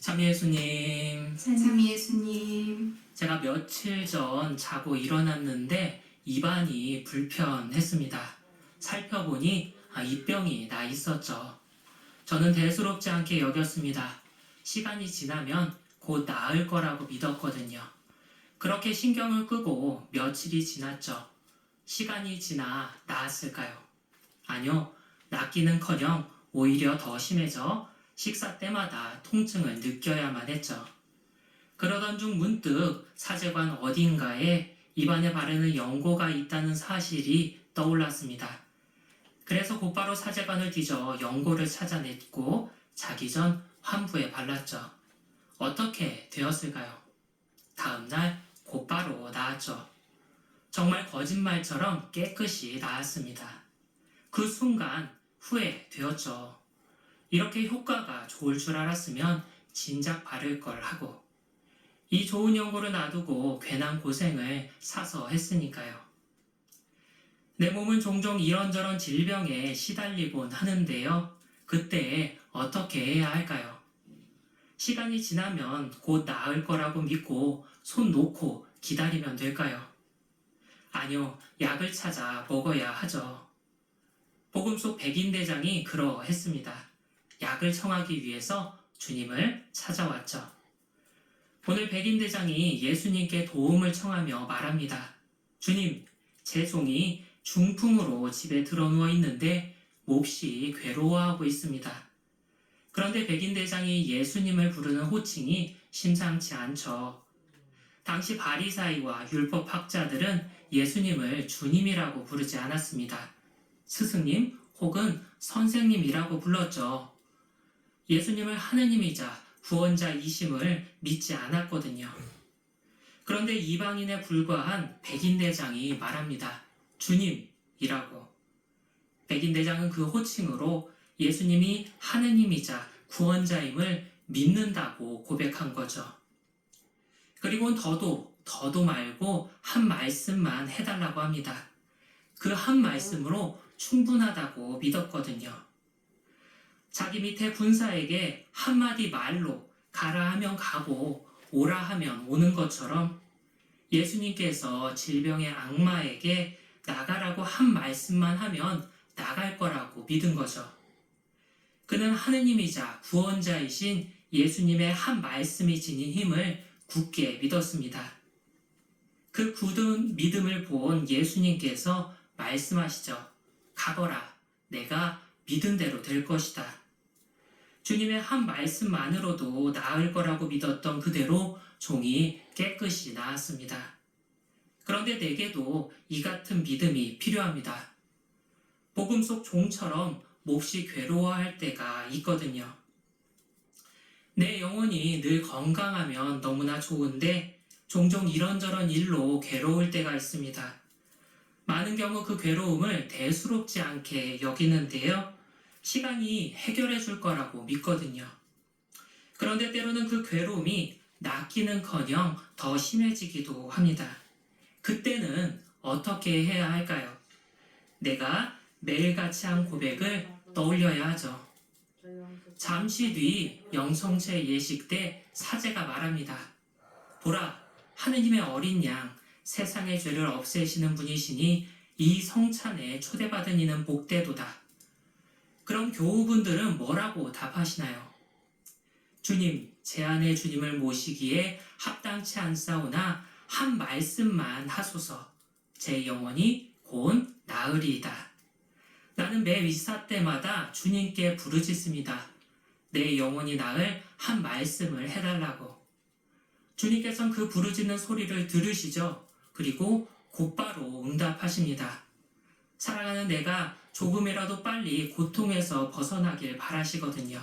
참 예수님, 참 예수님, 제가 며칠 전 자고 일어났는데 입안이 불편했습니다. 살펴보니 입병이 나 있었죠. 저는 대수롭지 않게 여겼습니다. 시간이 지나면 곧 나을 거라고 믿었거든요. 그렇게 신경을 끄고 며칠이 지났죠. 시간이 지나 나았을까요? 아니요, 낫기는커녕 오히려 더 심해져 식사 때마다 통증을 느껴야만 했죠. 그러던 중 문득 사제관 어딘가에 입안에 바르는 연고가 있다는 사실이 떠올랐습니다. 그래서 곧바로 사제관을 뒤져 연고를 찾아냈고 자기 전 환부에 발랐죠. 어떻게 되었을까요? 다음날 곧바로 나았죠. 정말 거짓말처럼 깨끗이 나았습니다. 그 순간 후회되었죠. 이렇게 효과가 좋을 줄 알았으면 진작 바를 걸 하고 이 좋은 연고를 놔두고 괜한 고생을 사서 했으니까요. 내 몸은 종종 이런저런 질병에 시달리곤 하는데요. 그때 어떻게 해야 할까요? 시간이 지나면 곧 나을 거라고 믿고 손 놓고 기다리면 될까요? 아니요, 약을 찾아 먹어야 하죠. 복음 속 백인대장이 그러했습니다. 약을 청하기 위해서 주님을 찾아왔죠. 오늘 백인대장이 예수님께 도움을 청하며 말합니다. 주님, 제 종이 중풍으로 집에 들어누워 있는데 몹시 괴로워하고 있습니다. 그런데 백인대장이 예수님을 부르는 호칭이 심상치 않죠. 당시 바리사이와 율법학자들은 예수님을 주님이라고 부르지 않았습니다. 스승님 혹은 선생님이라고 불렀죠. 예수님을 하느님이자 구원자이심을 믿지 않았거든요. 그런데 이방인에 불과한 백인대장이 말합니다. 주님이라고. 백인대장은 그 호칭으로 예수님이 하느님이자 구원자임을 믿는다고 고백한 거죠. 그리고 더도 말고 한 말씀만 해달라고 합니다. 그 한 말씀으로 충분하다고 믿었거든요. 자기 밑에 군사에게 한마디 말로 가라 하면 가고 오라 하면 오는 것처럼 예수님께서 질병의 악마에게 나가라고 한 말씀만 하면 나갈 거라고 믿은 거죠. 그는 하느님이자 구원자이신 예수님의 한 말씀이 지닌 힘을 굳게 믿었습니다. 그 굳은 믿음을 본 예수님께서 말씀하시죠. 가거라, 내가 믿은 대로 될 것이다. 주님의 한 말씀만으로도 나을 거라고 믿었던 그대로 종이 깨끗이 나았습니다. 그런데 내게도 이 같은 믿음이 필요합니다. 복음 속 종처럼 몹시 괴로워할 때가 있거든요. 내 영혼이 늘 건강하면 너무나 좋은데 종종 이런저런 일로 괴로울 때가 있습니다. 많은 경우 그 괴로움을 대수롭지 않게 여기는데요. 시간이 해결해 줄 거라고 믿거든요. 그런데 때로는 그 괴로움이 낫기는커녕 더 심해지기도 합니다. 그때는 어떻게 해야 할까요? 내가 매일같이 한 고백을 떠올려야 하죠. 잠시 뒤 영성체 예식 때 사제가 말합니다. 보라, 하느님의 어린 양, 세상의 죄를 없애시는 분이시니 이 성찬에 초대받은 이는 복되도다. 그럼 교우분들은 뭐라고 답하시나요? 주님, 제 안에 주님을 모시기에 합당치 않사오나 한 말씀만 하소서. 제 영혼이 곧 나으리이다. 나는 매 미사 때마다 주님께 부르짖습니다. 내 영혼이 나을 한 말씀을 해달라고. 주님께서는 그 부르짖는 소리를 들으시죠. 그리고 곧바로 응답하십니다. 사랑하는 내가 조금이라도 빨리 고통에서 벗어나길 바라시거든요.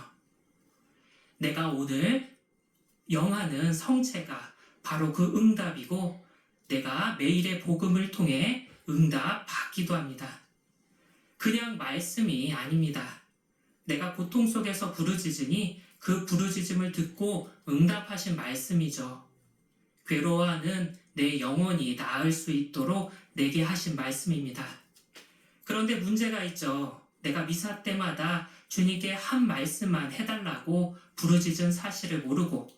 내가 오늘 영하는 성체가 바로 그 응답이고 내가 매일의 복음을 통해 응답받기도 합니다. 그냥 말씀이 아닙니다. 내가 고통 속에서 부르짖으니 그 부르짖음을 듣고 응답하신 말씀이죠. 괴로워하는 내 영혼이 나을 수 있도록 내게 하신 말씀입니다. 그런데 문제가 있죠. 내가 미사 때마다 주님께 한 말씀만 해달라고 부르짖은 사실을 모르고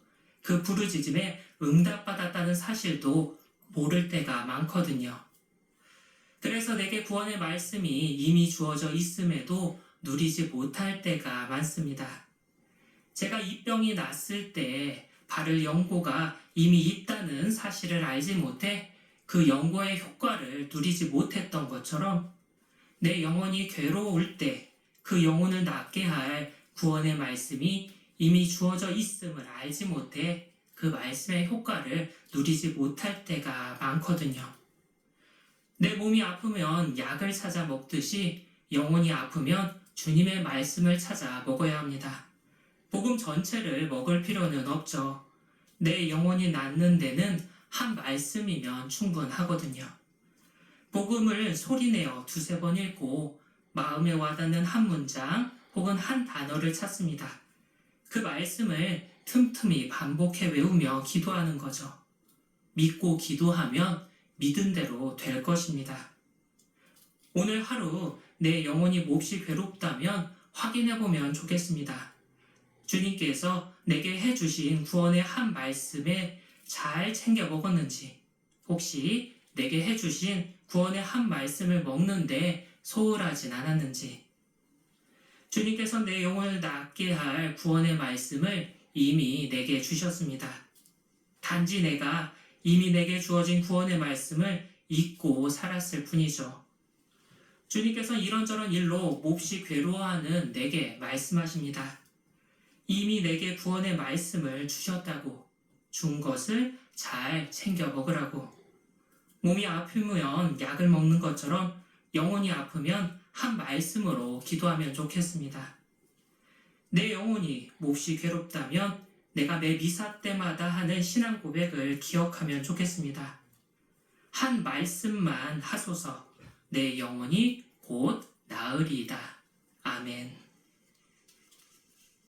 그 부르짖음에 응답받았다는 사실도 모를 때가 많거든요. 그래서 내게 구원의 말씀이 이미 주어져 있음에도 누리지 못할 때가 많습니다. 제가 이 병이 났을 때 바를 연고가 이미 있다는 사실을 알지 못해 그 연고의 효과를 누리지 못했던 것처럼 내 영혼이 괴로울 때 그 영혼을 낫게 할 구원의 말씀이 이미 주어져 있음을 알지 못해 그 말씀의 효과를 누리지 못할 때가 많거든요. 내 몸이 아프면 약을 찾아 먹듯이 영혼이 아프면 주님의 말씀을 찾아 먹어야 합니다. 복음 전체를 먹을 필요는 없죠. 내 영혼이 낫는 데는 한 말씀이면 충분하거든요. 복음을 소리내어 두세 번 읽고 마음에 와닿는 한 문장 혹은 한 단어를 찾습니다. 그 말씀을 틈틈이 반복해 외우며 기도하는 거죠. 믿고 기도하면 믿은 대로 될 것입니다. 오늘 하루 내 영혼이 몹시 괴롭다면 확인해 보면 좋겠습니다. 주님께서 내게 해주신 구원의 한 말씀에 잘 챙겨 먹었는지, 혹시 내게 해주신 구원의 한 말씀을 먹는데 소홀하진 않았는지, 주님께서 내 영혼을 낫게 할 구원의 말씀을 이미 내게 주셨습니다. 단지 내가 이미 내게 주어진 구원의 말씀을 잊고 살았을 뿐이죠. 주님께서 이런저런 일로 몹시 괴로워하는 내게 말씀하십니다. 이미 내게 구원의 말씀을 주셨다고, 준 것을 잘 챙겨 먹으라고. 몸이 아프면 약을 먹는 것처럼 영혼이 아프면 한 말씀으로 기도하면 좋겠습니다. 내 영혼이 몹시 괴롭다면 내가 매 미사 때마다 하는 신앙 고백을 기억하면 좋겠습니다. 한 말씀만 하소서 내 영혼이 곧 나으리이다.